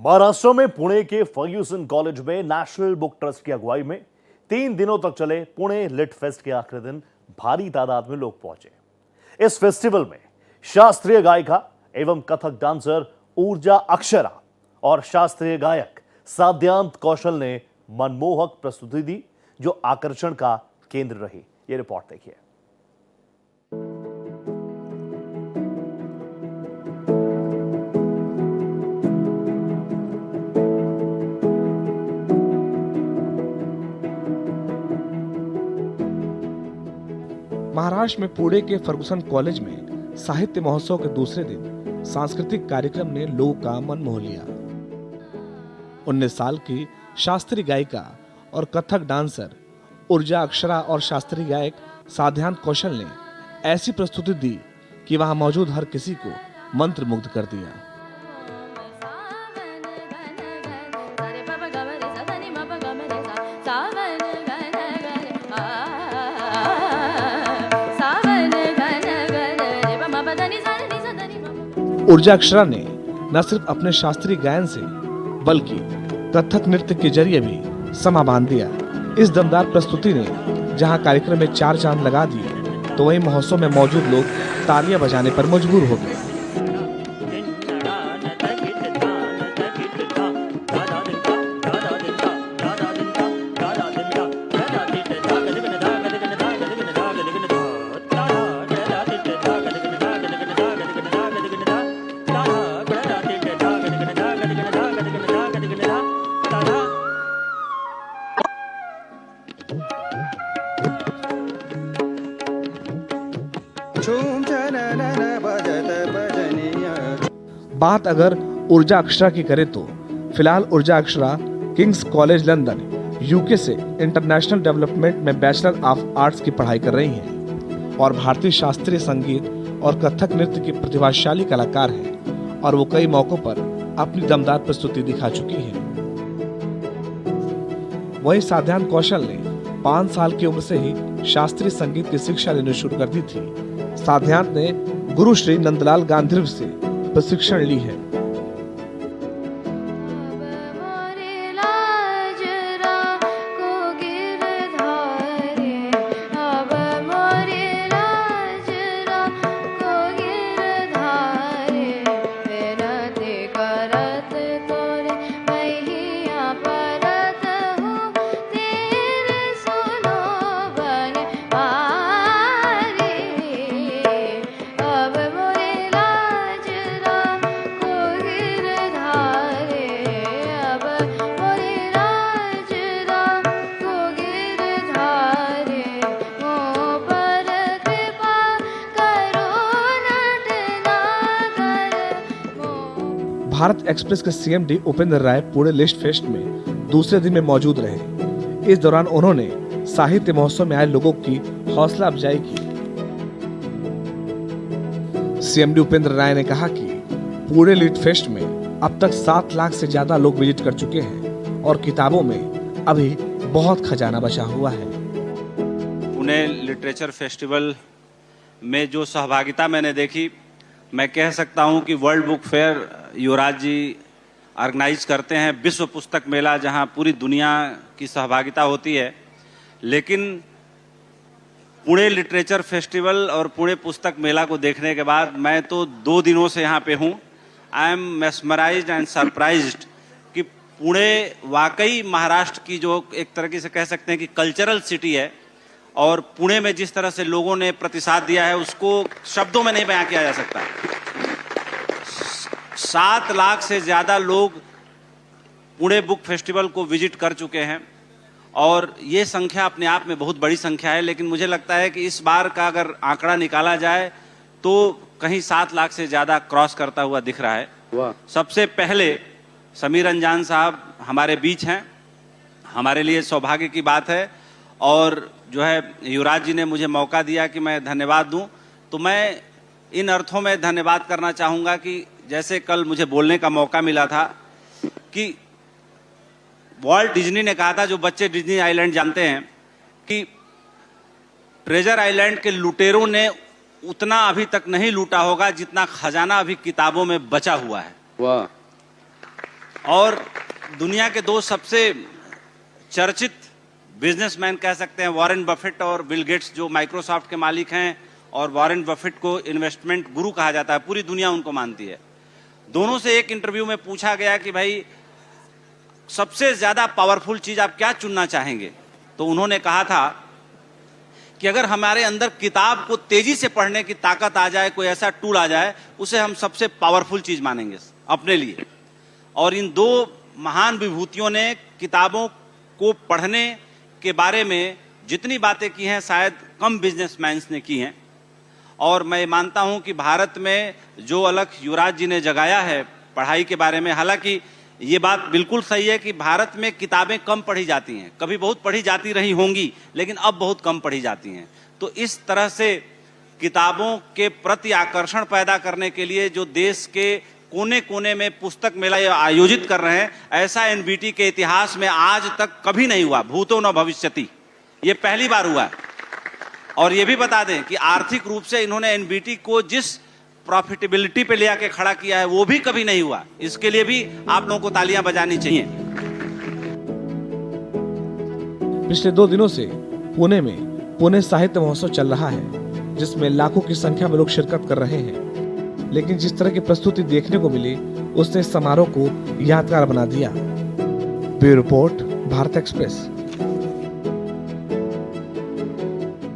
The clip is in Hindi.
महाराष्ट्र में पुणे के फर्ग्यूसन कॉलेज में नेशनल बुक ट्रस्ट की अगुवाई में 3 दिनों तक चले पुणे लिट फेस्ट के आखिरी दिन भारी तादाद में लोग पहुंचे। इस फेस्टिवल में शास्त्रीय गायिका एवं कथक डांसर ऊर्जा अक्षरा और शास्त्रीय गायक साध्यांत कौशल ने मनमोहक प्रस्तुति दी, जो आकर्षण का केंद्र रही। ये रिपोर्ट देखिए। महाराष्ट्र में पुणे के फर्गुसन कॉलेज में साहित्य महोत्सव के दूसरे दिन सांस्कृतिक कार्यक्रम ने लोगों का मन मोह लिया। 19 साल की शास्त्रीय गायिका और कथक डांसर ऊर्जा अक्षरा और शास्त्रीय गायक साध्यांत कौशल ने ऐसी प्रस्तुति दी कि वहां मौजूद हर किसी को मंत्रमुग्ध कर दिया। ऊर्जा अक्षरा ने न सिर्फ अपने शास्त्रीय गायन से बल्कि कथक नृत्य के जरिए भी समा बांध दिया। इस दमदार प्रस्तुति ने जहां कार्यक्रम में 4 चांद लगा दिए, तो वहीं महोत्सव में मौजूद लोग तालियां बजाने पर मजबूर हो गए। बात अगर ऊर्जा अक्षरा की करें तो फिलहाल ऊर्जा Akshara Kings college London UK से इंटरनेशनल डेवलपमेंट में बैचलर ऑफ आर्ट्स की पढ़ाई कर रही हैं और भारतीय शास्त्रीय संगीत और कथक नृत्य की प्रतिभाशाली कलाकार हैं और वो कई मौकों पर अपनी दमदार प्रस्तुति दिखा चुकी हैं। वहीं साध्यांत कौशल ने 5 साल की उम्र से ही शास्त्रीय संगीत की शिक्षा लेनी शुरू कर दी थी। साध्यांत ने गुरु श्री नंदलाल गांधीर्व से प्रशिक्षण ली है। भारत एक्सप्रेस के सीएमडी उपेंद्र राय पुणे लिट फेस्ट में दूसरे दिन में मौजूद रहे। इस दौरान उन्होंने साहित्य महोत्सव में आए लोगों की हौसला अफजाई की। सीएमडी उपेंद्र राय ने कहा कि पुणे लिट फेस्ट में अब तक 7 लाख से ज्यादा लोग विजिट कर चुके हैं और किताबों में अभी बहुत खजाना बचा हुआ है। पुणे लिटरेचर फेस्टिवल में जो सहभागिता मैंने देखी, मैं कह सकता हूं कि वर्ल्ड बुक फेयर युवराज जी ऑर्गेनाइज करते हैं, विश्व पुस्तक मेला, जहां पूरी दुनिया की सहभागिता होती है। लेकिन पुणे लिटरेचर फेस्टिवल और पुणे पुस्तक मेला को देखने के बाद मैं तो 2 दिनों से यहाँ पे हूँ। I am mesmerised and surprised कि पुणे वाकई महाराष्ट्र की जो एक तरह से कह सकते हैं कि कल्चरल सिटी है, और पुणे में जिस तरह से लोगों ने प्रतिसाद दिया है उसको शब्दों में नहीं बयां किया जा सकता। 7 लाख से ज़्यादा लोग पुणे बुक फेस्टिवल को विजिट कर चुके हैं और ये संख्या अपने आप में बहुत बड़ी संख्या है। लेकिन मुझे लगता है कि इस बार का अगर आंकड़ा निकाला जाए तो कहीं 7 लाख से ज़्यादा क्रॉस करता हुआ दिख रहा है। सबसे पहले समीर अंजान साहब हमारे बीच हैं, हमारे लिए सौभाग्य की बात है। और जो है युवराज जी ने मुझे मौका दिया कि मैं धन्यवाद दूं, तो मैं इन अर्थों में धन्यवाद करना चाहूँगा कि जैसे कल मुझे बोलने का मौका मिला था कि वॉल्ट डिज्नी ने कहा था, जो बच्चे डिज्नी आइलैंड जानते हैं, कि ट्रेजर आइलैंड के लुटेरों ने उतना अभी तक नहीं लूटा होगा जितना खजाना अभी किताबों में बचा हुआ है। वाह। और दुनिया के दो सबसे चर्चित बिजनेसमैन कह सकते हैं, वॉरेन बफेट और बिल गेट्स, जो माइक्रोसॉफ्ट के मालिक हैं, और वॉरेन बफेट को इन्वेस्टमेंट गुरु कहा जाता है, पूरी दुनिया उनको मानती है। दोनों से एक इंटरव्यू में पूछा गया कि भाई सबसे ज्यादा पावरफुल चीज आप क्या चुनना चाहेंगे, तो उन्होंने कहा था कि अगर हमारे अंदर किताब को तेजी से पढ़ने की ताकत आ जाए, कोई ऐसा टूल आ जाए, उसे हम सबसे पावरफुल चीज मानेंगे अपने लिए। और इन दो महान विभूतियों ने किताबों को पढ़ने के बारे में जितनी बातें की हैं शायद कम बिजनेसमैन ने की हैं। और मैं मानता हूं कि भारत में जो अलख युवराज जी ने जगाया है पढ़ाई के बारे में, हालांकि ये बात बिल्कुल सही है कि भारत में किताबें कम पढ़ी जाती हैं, कभी बहुत पढ़ी जाती रही होंगी लेकिन अब बहुत कम पढ़ी जाती हैं। तो इस तरह से किताबों के प्रति आकर्षण पैदा करने के लिए जो देश के कोने कोने में पुस्तक मेला आयोजित कर रहे हैं, ऐसा एनबीटी के इतिहास में आज तक कभी नहीं हुआ, भूतो न भविष्यति, ये पहली बार हुआ है। और ये भी बता दें कि आर्थिक रूप से इन्होंने एनबीटी को जिस प्रॉफिटेबिलिटी पे ले आके खड़ा किया है वो भी कभी नहीं हुआ, इसके लिए भी आप लोगों को तालियां बजानी चाहिए। पिछले 2 दिनों से पुणे में पुणे साहित्य महोत्सव चल रहा है, जिसमें लाखों की संख्या में लोग शिरकत कर रहे हैं। लेकिन जिस तरह की प्रस्तुति देखने को मिली उसने इस समारोह को यादगार बना दिया। Bureau report, Bharat express.